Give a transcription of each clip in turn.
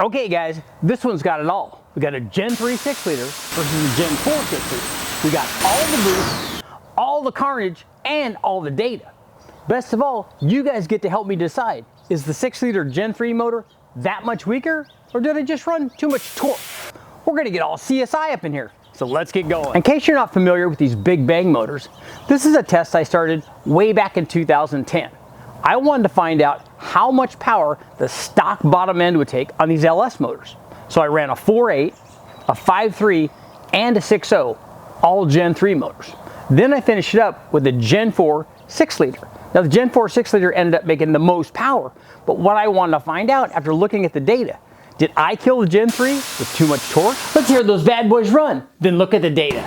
Okay guys, this one's got it all. We got a Gen 3 6-liter versus a Gen 4 6-liter. We got all the boost, all the carnage, and all the data. Best of all, you guys get to help me decide, is the 6-liter Gen 3 motor that much weaker, or did it just run too much torque? We're gonna get all CSI up in here, so let's get going. In case you're not familiar with these big bang motors, this is a test I started way back in 2010. I wanted to find out how much power the stock bottom end would take on these LS motors. So I ran a 4.8, a 5.3, and a 6.0, all Gen 3 motors. Then I finished it up with a Gen 4 6-liter. Now the Gen 4 6-liter ended up making the most power, but what I wanted to find out after looking at the data, did I kill the Gen 3 with too much torque? Let's hear those bad boys run, then look at the data.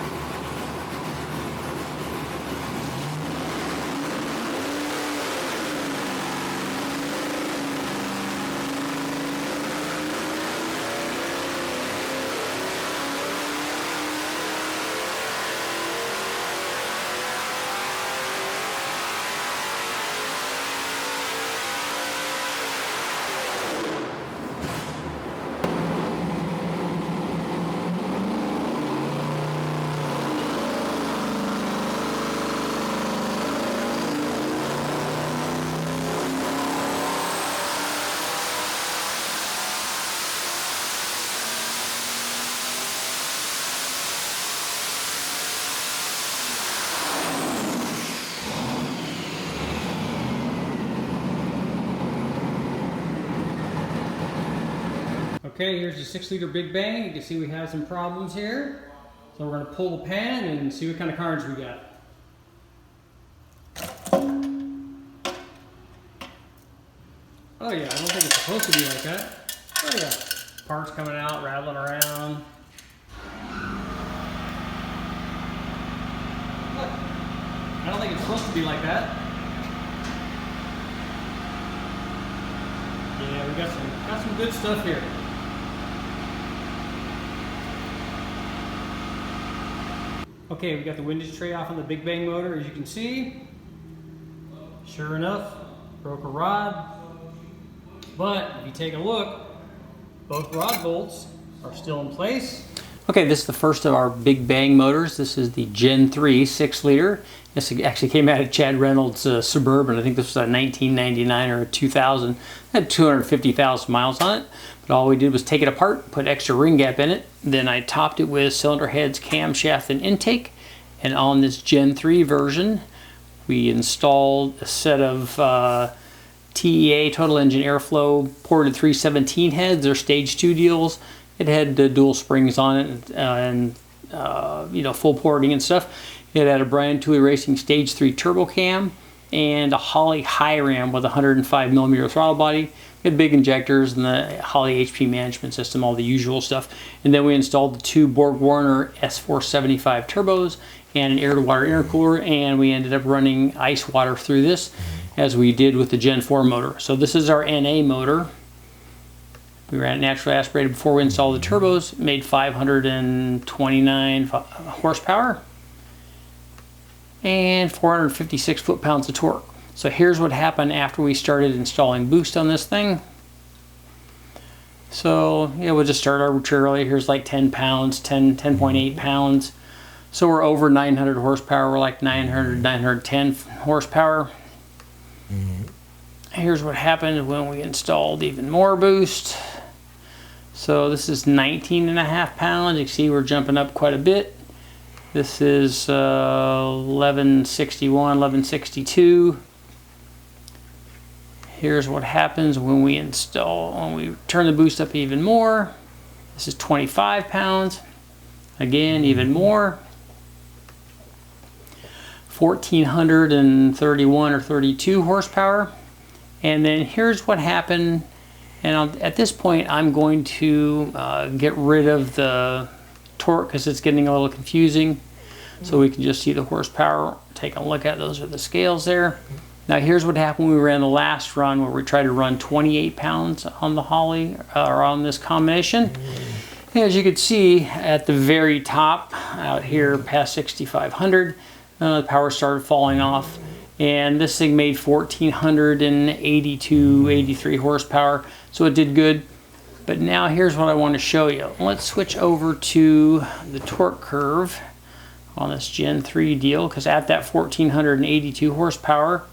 Okay, here's the 6-liter Big Bang. You can see we have some problems here. So we're going to pull the pan and see what kind of carnage we got. Oh yeah, I don't think it's supposed to be like that. Oh yeah, parts coming out, rattling around. Look, I don't think it's supposed to be like that. Yeah, we got some good stuff here. Okay, we got the windage tray off on the Big Bang motor, as you can see. Sure enough, broke a rod. But if you take a look, both rod bolts are still in place. Okay, this is the first of our Big Bang motors. This is the Gen 3 6-liter. This actually came out of Chad Reynolds' Suburban. I think this was a 1999 or a 2000. It had 250,000 miles on it. But all we did was take it apart, put extra ring gap in it. Then I topped it with cylinder heads, camshaft, and intake. And on this Gen 3 version, we installed a set of TEA, total engine airflow, ported 317 heads. They're stage 2 deals. It had dual springs on it and you know, full porting and stuff. It had a Brian Tooley Racing stage 3 turbo cam and a Holley high ram with a 105mm throttle body. We had big injectors and the Holley HP management system, all the usual stuff. And then we installed the 2 Borg Warner S475 turbos and an air-to-water intercooler, and we ended up running ice water through this as we did with the Gen 4 motor. So this is our NA motor. We ran it naturally aspirated before we installed the turbos, made 529 horsepower and 456 foot-pounds of torque. So here's what happened after we started installing boost on this thing. So yeah, we'll just start arbitrarily. Here's like 10 pounds, 10.8 pounds. So we're over 900 horsepower. We're like 900, 910 horsepower. Here's what happened when we installed even more boost. So this is 19.5 pounds. You can see we're jumping up quite a bit. This is 1161, 1162. Here's what happens when we turn the boost up even more. This is 25 pounds. Again, even more. 1431 or 32 horsepower. And then here's what happened. And at this point, I'm going to get rid of the torque because it's getting a little confusing. So we can just see the horsepower. Take a look at those are the scales there. Now here's what happened when we ran the last run where we tried to run 28 pounds on the Holley or on this combination. As you can see at the very top out here past 6,500, the power started falling off. And this thing made 1,482, 83 horsepower. So it did good. But now here's what I want to show you. Let's switch over to the torque curve on this Gen 3 deal, because at that 1482 horsepower,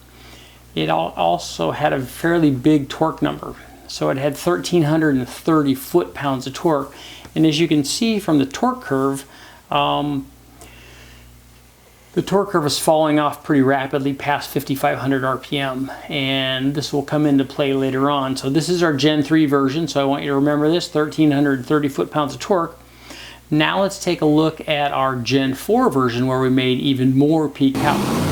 it also had a fairly big torque number. So it had 1330 foot-pounds of torque. And as you can see from the torque curve is falling off pretty rapidly past 5,500 RPM, and this will come into play later on. So this is our Gen 3 version, so I want you to remember this, 1330 foot-pounds of torque. Now let's take a look at our Gen 4 version where we made even more peak power.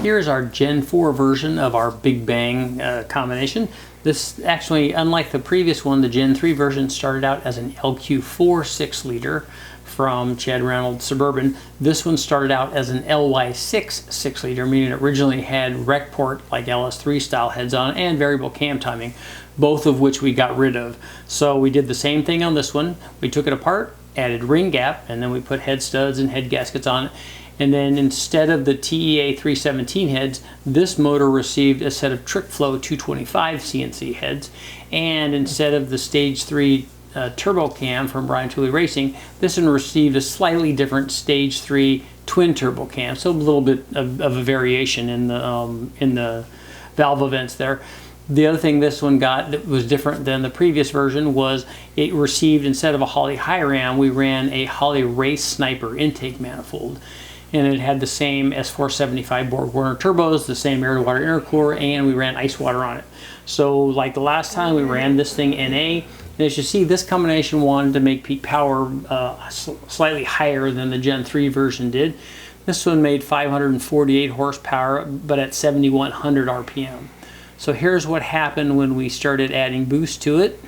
Here's our Gen 4 version of our Big Bang combination. This actually, unlike the previous one, the Gen 3 version started out as an LQ4 6-liter from Chad Reynolds Suburban. This one started out as an LY6 6-liter, meaning it originally had rec port like LS3 style heads on and variable cam timing, both of which we got rid of. So we did the same thing on this one. We took it apart, added ring gap, and then we put head studs and head gaskets on it. And then instead of the TEA 317 heads, this motor received a set of TrickFlow 225 CNC heads. And instead of the Stage 3 turbo cam from Brian Tooley Racing, this one received a slightly different Stage 3 twin turbo cam. So a little bit of a variation in the valve events there. The other thing this one got that was different than the previous version was it received, instead of a Holley high ram, we ran a Holley Race Sniper intake manifold. And it had the same S475 Borg Warner turbos, the same air-to-water intercooler, and we ran ice water on it. So like the last time we ran this thing NA, and as you see, this combination wanted to make peak power slightly higher than the Gen 3 version did. This one made 548 horsepower, but at 7,100 RPM. So here's what happened when we started adding boost to it.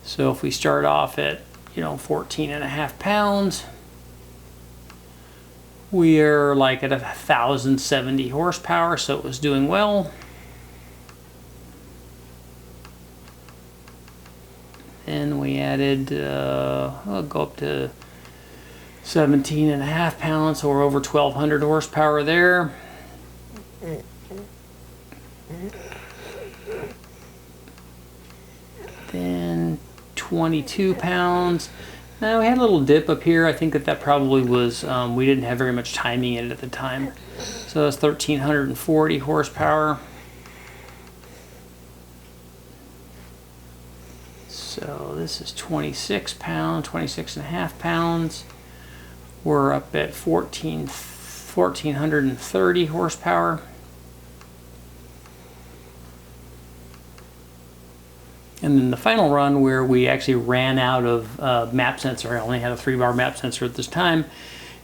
So if we start off at 14.5 pounds, we're like at 1,070 horsepower, so it was doing well. Then we added, I'll go up to 17.5 pounds, so we're over 1,200 horsepower there. Then 22 pounds. Now we had a little dip up here. I think that probably was, we didn't have very much timing in it at the time. So that's 1,340 horsepower. So this is 26 pounds, 26.5 pounds. We're up at 1,430 horsepower. And then the final run where we actually ran out of map sensor. I only had a 3-bar map sensor at this time.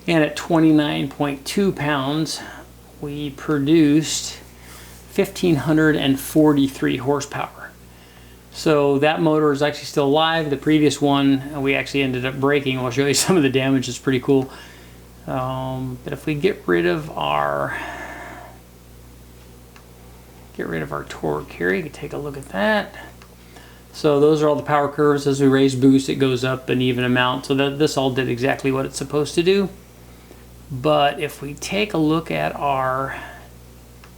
And at 29.2 pounds, we produced 1,543 horsepower. So that motor is actually still alive. The previous one we actually ended up breaking. I'll show you some of the damage. It's pretty cool. But if we get rid of our torque here, you can take a look at that. So those are all the power curves. As we raise boost, it goes up an even amount. So this all did exactly what it's supposed to do. But if we take a look at our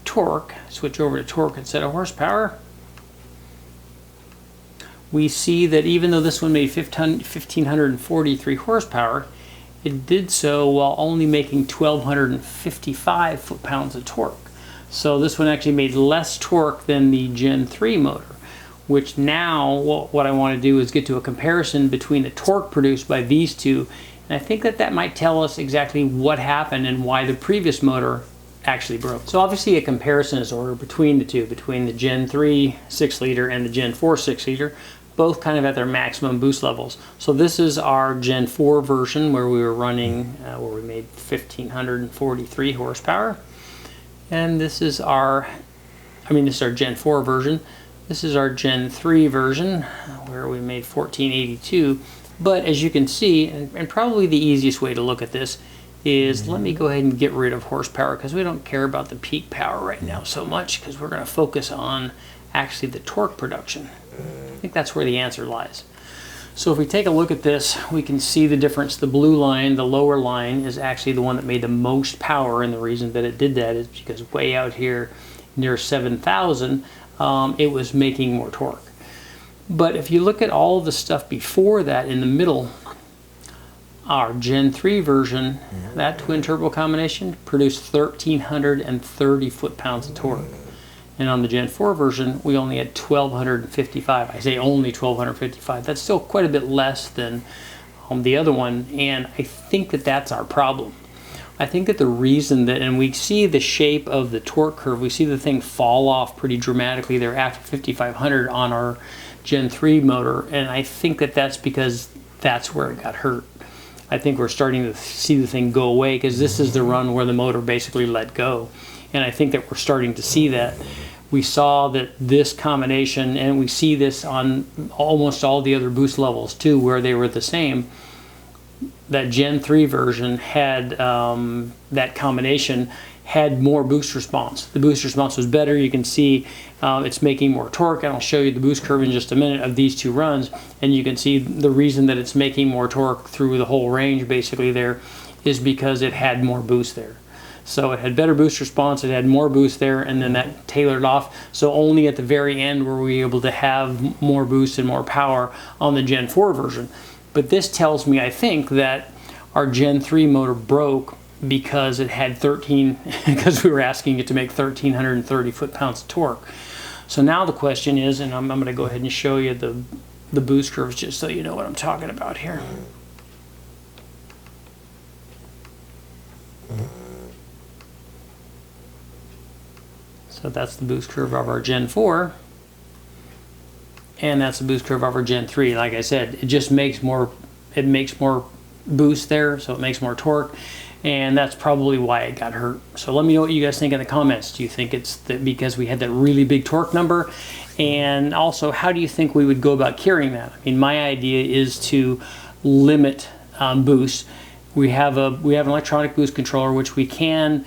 torque, switch over to torque instead of horsepower, we see that even though this one made 1,543 horsepower, it did so while only making 1,255 foot-pounds of torque. So this one actually made less torque than the Gen 3 motor, which now what I want to do is get to a comparison between the torque produced by these two. And I think that might tell us exactly what happened and why the previous motor actually broke. So obviously a comparison is ordered between the two, between the Gen 3 6-liter and the Gen 4 6-liter, both kind of at their maximum boost levels. So this is our Gen 4 version where we were running, where we made 1,543 horsepower. And this is our, this is our Gen 4 version. This is our Gen 3 version where we made 1,482. But as you can see, and probably the easiest way to look at this is, let me go ahead and get rid of horsepower because we don't care about the peak power right now so much, because we're going to focus on actually the torque production. I think that's where the answer lies. So if we take a look at this, we can see the difference. The blue line, the lower line, is actually the one that made the most power, and the reason that it did that is because way out here near 7,000, it was making more torque. But if you look at all of the stuff before that in the middle, our Gen 3 version, that twin turbo combination produced 1,330 foot-pounds of torque. And on the Gen 4 version, we only had 1,255. I say only 1,255. That's still quite a bit less than the other one, and I think that that's our problem. I think that the reason that, and we see the shape of the torque curve, we see the thing fall off pretty dramatically there after 5,500 on our Gen 3 motor, and I think that that's because that's where it got hurt. I think we're starting to see the thing go away because this is the run where the motor basically let go. And I think that we're starting to see that. We saw that this combination, and we see this on almost all the other boost levels too, where they were the same. That Gen 3 version had, that combination had more boost response. The boost response was better. You can see it's making more torque, and I'll show you the boost curve in just a minute of these two runs, and you can see the reason that it's making more torque through the whole range basically there is because it had more boost there. So it had better boost response, it had more boost there, and then that tailored off. So only at the very end were we able to have more boost and more power on the Gen 4 version. But this tells me, I think, that our Gen 3 motor broke because it had because we were asking it to make 1,330 foot-pounds of torque. So now the question is, and I'm going to go ahead and show you the boost curves just so you know what I'm talking about here. So that's the boost curve of our Gen 4, and that's the boost curve of our Gen 3. Like I said, it just makes more, it makes more boost there, so it makes more torque, and that's probably why it got hurt. So let me know what you guys think in the comments. Do you think it's because we had that really big torque number? And also, how do you think we would go about carrying that? I mean, my idea is to limit boost. We have an electronic boost controller which we can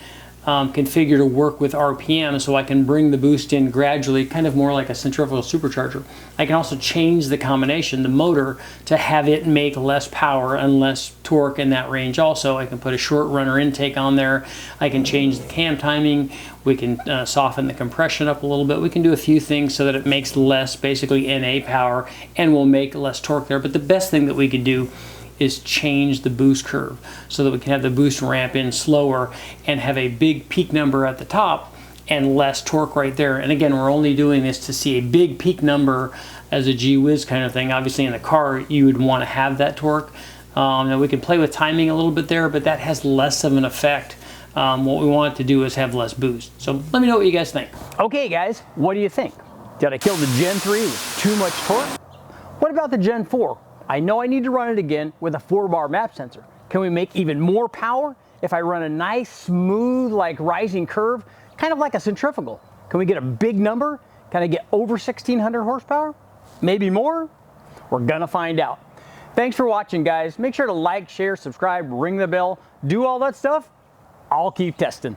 configure to work with RPM, so I can bring the boost in gradually, kind of more like a centrifugal supercharger. I can also change the combination, the motor, to have it make less power and less torque in that range also. I can put a short runner intake on there. I can change the cam timing. We can soften the compression up a little bit. We can do a few things so that it makes less, basically, NA power, and will make less torque there. But the best thing that we could do is change the boost curve so that we can have the boost ramp in slower and have a big peak number at the top and less torque right there. And again, we're only doing this to see a big peak number as a gee whiz kind of thing. Obviously in the car you would want to have that torque. Now we can play with timing a little bit there, but that has less of an effect. What we want to do is have less boost. So let me know what you guys think. Okay guys, what do you think? Did I kill the Gen 3 with too much torque? What about the Gen 4? I know I need to run it again with a 4-bar map sensor. Can we make even more power if I run a nice, smooth, like rising curve, kind of like a centrifugal? Can we get a big number? Can I get over 1,600 horsepower? Maybe more? We're gonna find out. Thanks for watching, guys. Make sure to like, share, subscribe, ring the bell, do all that stuff. I'll keep testing.